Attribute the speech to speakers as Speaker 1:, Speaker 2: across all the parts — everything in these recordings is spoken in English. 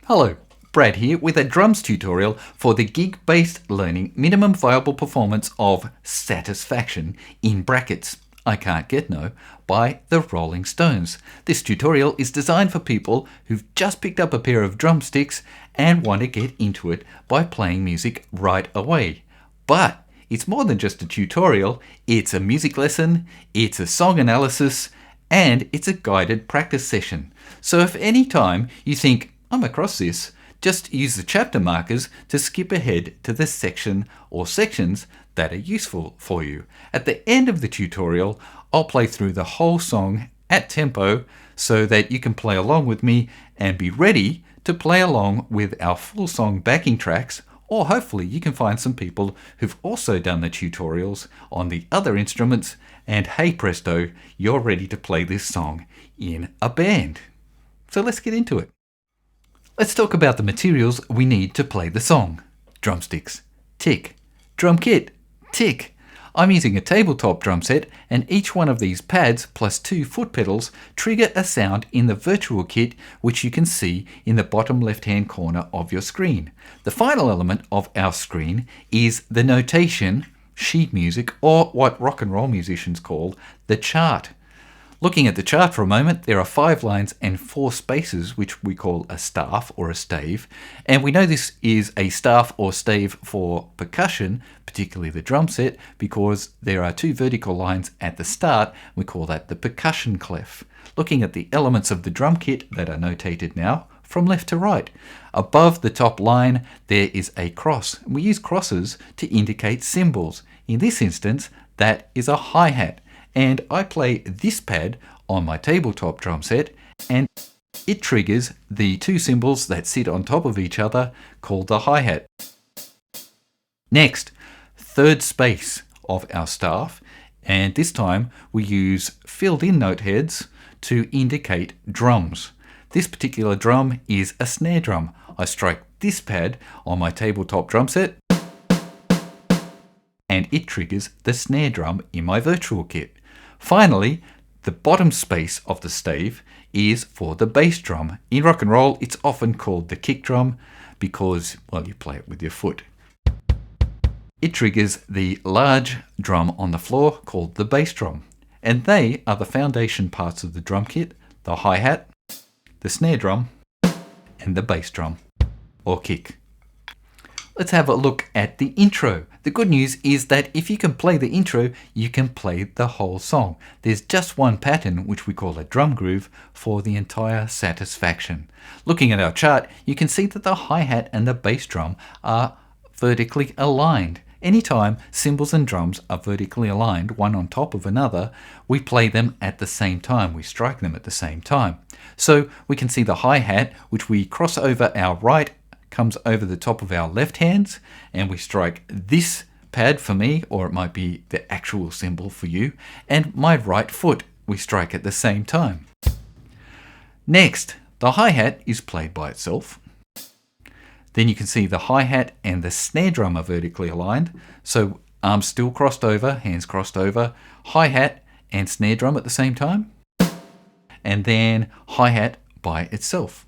Speaker 1: Hello, Brad here with a drums tutorial for the gig-based learning minimum viable performance of Satisfaction in brackets, I Can't Get No, by the Rolling Stones. This tutorial is designed for people who've just picked up a pair of drumsticks and want to get into it by playing music right away. But it's more than just a tutorial, it's a music lesson, it's a song analysis, and it's a guided practice session. So if any time you think, I'm across this, just use the chapter markers to skip ahead to the section or sections that are useful for you. At the end of the tutorial, I'll play through the whole song at tempo so that you can play along with me and be ready to play along with our full song backing tracks, or hopefully you can find some people who've also done the tutorials on the other instruments, and hey presto, you're ready to play this song in a band. So let's get into it. Let's talk about the materials we need to play the song. Drumsticks, tick. Drum kit, tick. I'm using a tabletop drum set, and each one of these pads plus 2 foot pedals trigger a sound in the virtual kit, which you can see in the bottom left-hand corner of your screen. The final element of our screen is the notation, sheet music, or what rock and roll musicians call the chart. Looking at the chart for a moment, there are 5 lines and 4 spaces, which we call a staff or a stave. And we know this is a staff or stave for percussion, particularly the drum set, because there are 2 vertical lines at the start. We call that the percussion clef. Looking at the elements of the drum kit that are notated now, from left to right. Above the top line, there is a cross. We use crosses to indicate symbols. In this instance, that is a hi-hat. And I play this pad on my tabletop drum set, and it triggers the 2 cymbals that sit on top of each other called the hi-hat. Next, third space of our staff, and this time we use filled-in note heads to indicate drums. This particular drum is a snare drum. I strike this pad on my tabletop drum set, and it triggers the snare drum in my virtual kit. Finally, the bottom space of the stave is for the bass drum. In rock and roll, it's often called the kick drum because, well, you play it with your foot. It triggers the large drum on the floor called the bass drum. And they are the foundation parts of the drum kit: the hi-hat, the snare drum, and the bass drum, or kick. Let's have a look at the intro. The good news is that if you can play the intro, you can play the whole song. There's just one pattern, which we call a drum groove, for the entire Satisfaction. Looking at our chart, you can see that the hi-hat and the bass drum are vertically aligned. Anytime cymbals and drums are vertically aligned, one on top of another, we play them at the same time. We strike them at the same time. So we can see the hi-hat, which we cross over our right, comes over the top of our left hands, and we strike this pad for me, or it might be the actual cymbal for you, and my right foot we strike at the same time. Next, the hi-hat is played by itself. Then you can see the hi-hat and the snare drum are vertically aligned, so arms still crossed over, hands crossed over, hi-hat and snare drum at the same time, and then hi-hat by itself.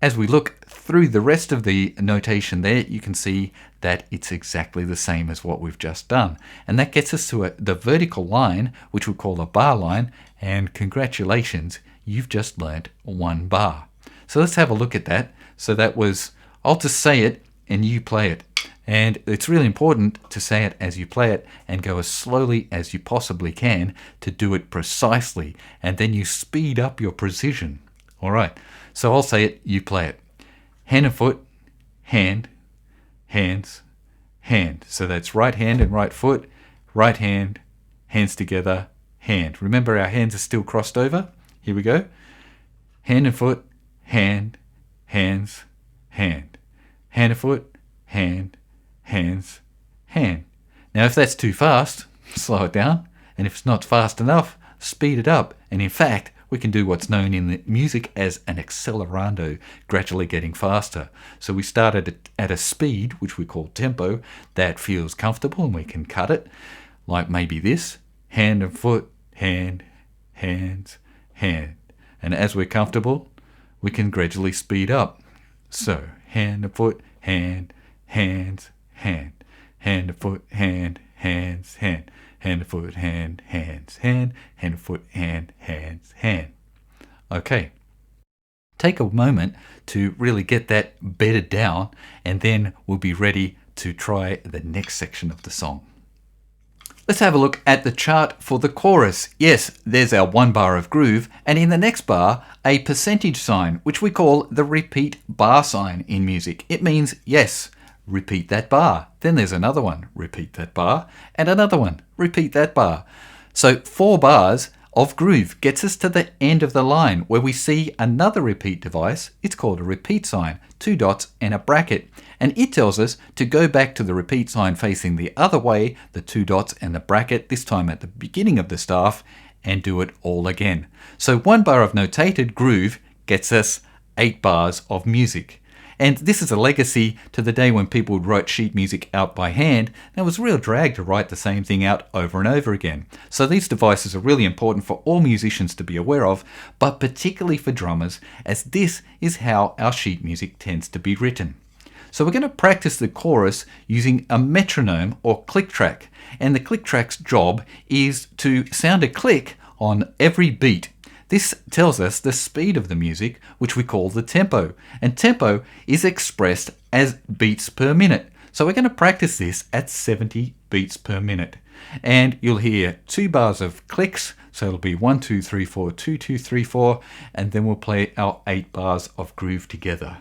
Speaker 1: As we look through the rest of the notation there, you can see that it's exactly the same as what we've just done. And that gets us to the vertical line, which we call a bar line, and congratulations, you've just learnt 1 bar. So let's have a look at that. So that was, I'll just say it and you play it. And it's really important to say it as you play it and go as slowly as you possibly can to do it precisely, and then you speed up your precision. All right, so I'll say it, you play it. Hand and foot, hand, hands, hand. So that's right hand and right foot, right hand, hands together, hand. Remember, our hands are still crossed over. Here we go. Hand and foot, hand, hands, hand. Hand and foot, hand, hands, hand. Now, if that's too fast, slow it down. And if it's not fast enough, speed it up. And in fact, we can do what's known in the music as an accelerando, gradually getting faster. So we started at a speed, which we call tempo, that feels comfortable, and we can cut it, like maybe this: hand and foot, hand, hands, hand. And as we're comfortable, we can gradually speed up. So, hand and foot, hand, hands, hand, hand and foot, hand, hands, hand, hand and foot, hand, hands, hand, hand and foot, hand, hands, hand. Okay. Take a moment to really get that bedded down, and then we'll be ready to try the next section of the song. Let's have a look at the chart for the chorus. Yes, there's our 1 bar of groove, and in the next bar, a percentage sign, which we call the repeat bar sign in music. It means, yes, repeat that bar. Then there's another one, repeat that bar, and another one, repeat that bar. So 4 bars of groove gets us to the end of the line where we see another repeat device. It's called a repeat sign, 2 dots and a bracket. And it tells us to go back to the repeat sign facing the other way, the 2 dots and the bracket, this time at the beginning of the staff, and do it all again. So 1 bar of notated groove gets us 8 bars of music. And this is a legacy to the day when people would write sheet music out by hand, and it was a real drag to write the same thing out over and over again. So these devices are really important for all musicians to be aware of, but particularly for drummers, as this is how our sheet music tends to be written. So we're going to practice the chorus using a metronome or click track, and the click track's job is to sound a click on every beat. This tells us the speed of the music, which we call the tempo. And tempo is expressed as beats per minute. So we're going to practice this at 70 beats per minute. And you'll hear 2 bars of clicks. So it'll be 1, 2, 3, 4, 2, 2, 3, 4. And then we'll play our 8 bars of groove together.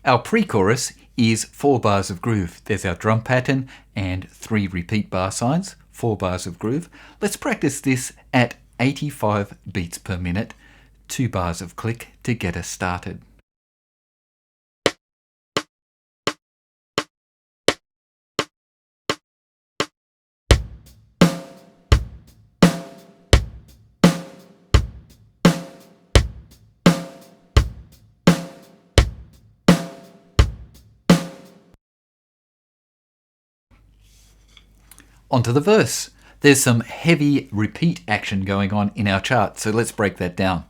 Speaker 1: Our pre-chorus is 4 bars of groove. There's our drum pattern and 3 repeat bar signs, 4 bars of groove. Let's practice this at 85 beats per minute, 2 bars of click to get us started. Onto the verse. There's some heavy repeat action going on in our chart, so let's break that down.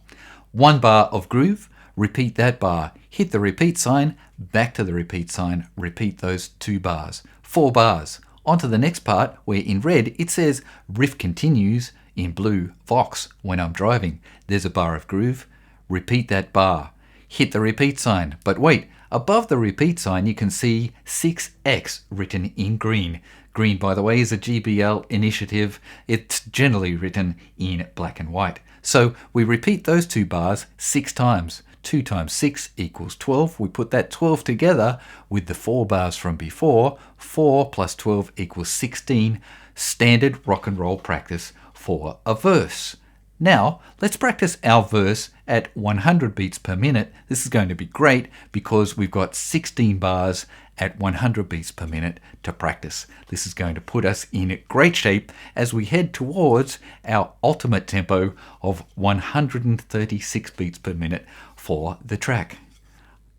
Speaker 1: 1 bar of groove, repeat that bar, hit the repeat sign, back to the repeat sign, repeat those 2 bars. 4 bars. Onto the next part where in red it says riff continues, in blue Vox when I'm driving. There's a bar of groove, repeat that bar, hit the repeat sign, but wait, above the repeat sign you can see 6X written in green. Green, by the way, is a GBL initiative. It's generally written in black and white. So we repeat those 2 bars 6 times. 2 times 6 equals 12. We put that 12 together with the 4 bars from before. 4 plus 12 equals 16. Standard rock and roll practice for a verse. Now, let's practice our verse at 100 beats per minute. This is going to be great because we've got 16 bars at 100 beats per minute to practice. This is going to put us in great shape as we head towards our ultimate tempo of 136 beats per minute for the track.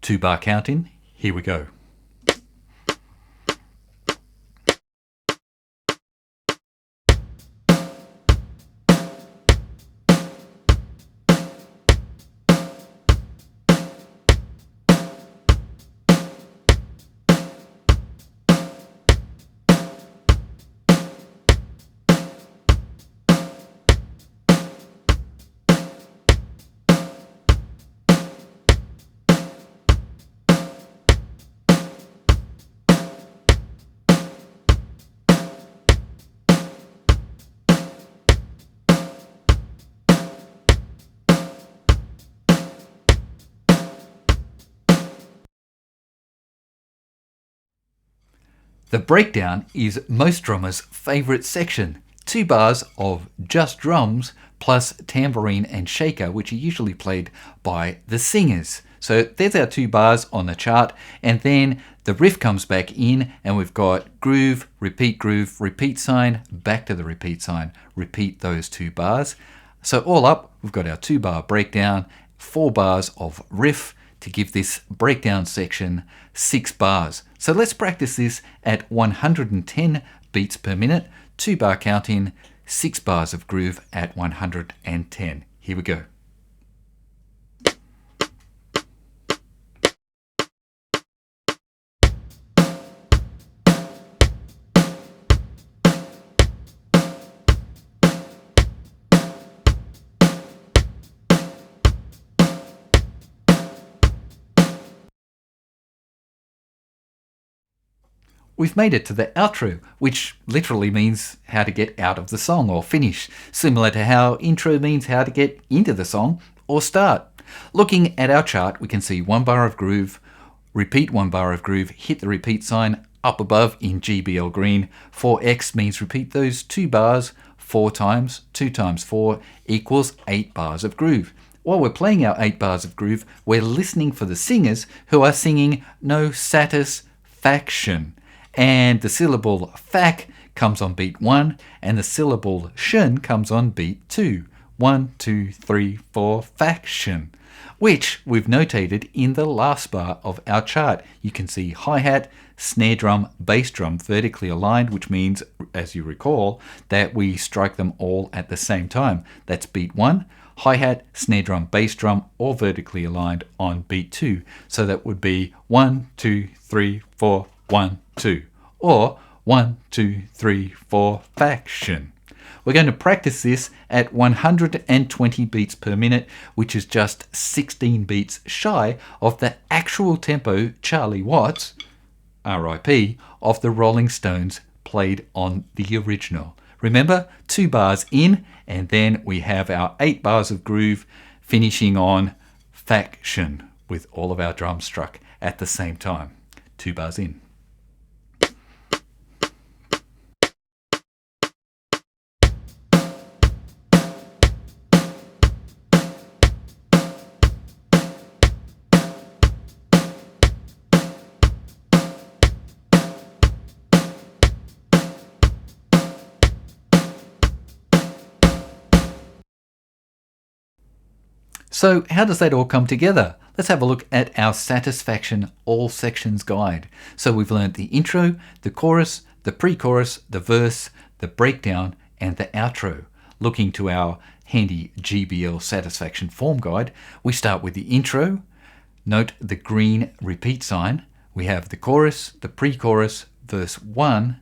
Speaker 1: 2 bar counting, here we go. The breakdown is most drummers' favourite section. 2 bars of just drums plus tambourine and shaker, which are usually played by the singers. So there's our 2 bars on the chart, and then the riff comes back in and we've got groove, repeat sign, back to the repeat sign, repeat those 2 bars. So all up, we've got our 2 bar breakdown, 4 bars of riff to give this breakdown section 6 bars. So let's practice this at 110 beats per minute, 2 bar count in, 6 bars of groove at 110. Here we go. We've made it to the outro, which literally means how to get out of the song or finish, similar to how intro means how to get into the song or start. Looking at our chart, we can see 1 bar of groove, repeat 1 bar of groove, hit the repeat sign up above in GBL green. 4x means repeat those 2 bars 4 times. 2 times 4 equals 8 bars of groove. While we're playing our 8 bars of groove, we're listening for the singers who are singing no satisfaction. And the syllable fac comes on beat 1, and the syllable shin comes on beat 2. 1, 2, 3, 4, faction, which we've notated in the last bar of our chart. You can see hi-hat, snare drum, bass drum vertically aligned, which means, as you recall, that we strike them all at the same time. That's beat 1, hi-hat, snare drum, bass drum, all vertically aligned on beat 2. So that would be 1, 2, 3, 4, 1, 2, or 1, 2, 3, 4, faction. We're going to practice this at 120 beats per minute, which is just 16 beats shy of the actual tempo Charlie Watts, RIP, of the Rolling Stones played on the original. Remember, 2 bars in, and then we have our 8 bars of groove finishing on faction with all of our drums struck at the same time. 2 bars in. So how does that all come together? Let's have a look at our Satisfaction All Sections Guide. So we've learned the intro, the chorus, the pre-chorus, the verse, the breakdown, and the outro. Looking to our handy GBL Satisfaction Form Guide, we start with the intro. Note the green repeat sign. We have the chorus, the pre-chorus, verse 1,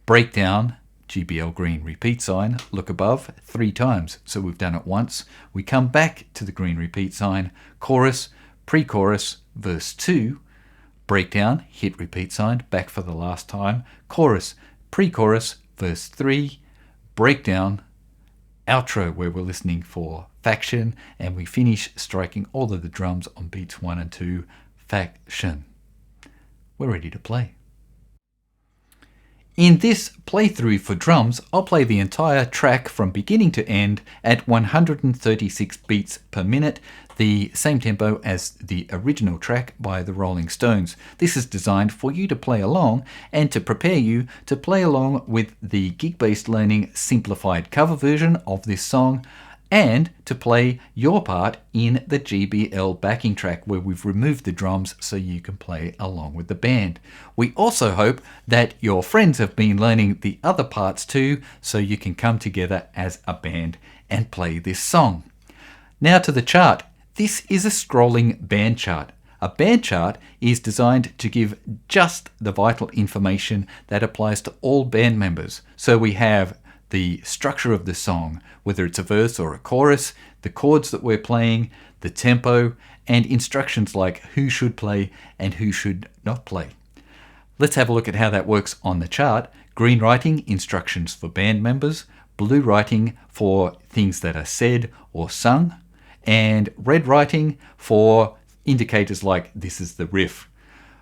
Speaker 1: breakdown, GBL green repeat sign, look above 3 times. So we've done it once. We come back to the green repeat sign, chorus, pre-chorus, verse 2, breakdown, hit repeat sign, back for the last time, chorus, pre-chorus, verse 3, breakdown, outro where we're listening for faction, and we finish striking all of the drums on beats 1 and 2, faction. We're ready to play. In this playthrough for drums, I'll play the entire track from beginning to end at 136 beats per minute, the same tempo as the original track by the Rolling Stones. This is designed for you to play along and to prepare you to play along with the gig-based learning simplified cover version of this song, and to play your part in the GBL backing track where we've removed the drums so you can play along with the band. We also hope that your friends have been learning the other parts too, so you can come together as a band and play this song. Now to the chart. This is a scrolling band chart. A band chart is designed to give just the vital information that applies to all band members. So we have the structure of the song, whether it's a verse or a chorus, the chords that we're playing, the tempo, and instructions like who should play and who should not play. Let's have a look at how that works on the chart. Green writing, instructions for band members, blue writing for things that are said or sung, and red writing for indicators like this is the riff.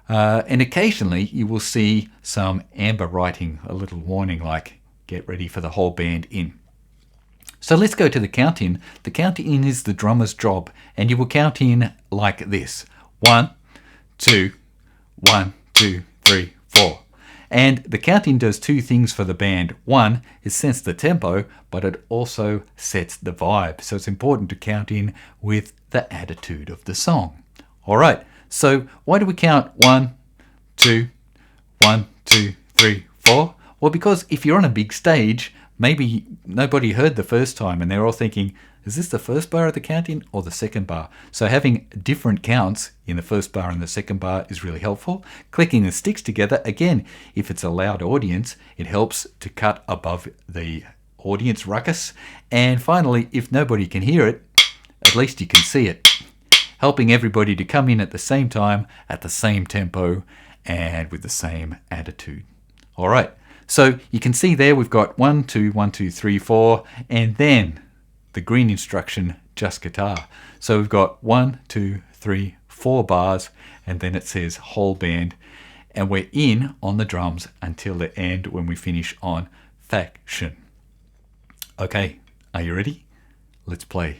Speaker 1: And occasionally you will see some amber writing, a little warning like, get ready for the whole band in. So let's go to the count in. The count in is the drummer's job, and you will count in like this. 1, 2, 1, 2, 3, 4. And the count in does two things for the band. One, it sets the tempo, but it also sets the vibe. So it's important to count in with the attitude of the song. All right, so why do we count 1, 2, 1, 2, 3, 4? Well, because if you're on a big stage, maybe nobody heard the first time and they're all thinking, is this the first bar of the count in or the second bar? So having different counts in the first bar and the second bar is really helpful. Clicking the sticks together, again, if it's a loud audience, it helps to cut above the audience ruckus. And finally, if nobody can hear it, at least you can see it. Helping everybody to come in at the same time, at the same tempo, and with the same attitude. All right, so you can see there we've got 1, 2, 1, 2, 3, 4, and then the green instruction, just guitar. So we've got 1, 2, 3, 4 bars, and then it says whole band, and we're in on the drums until the end when we finish on faction. Okay, are you ready? Let's play.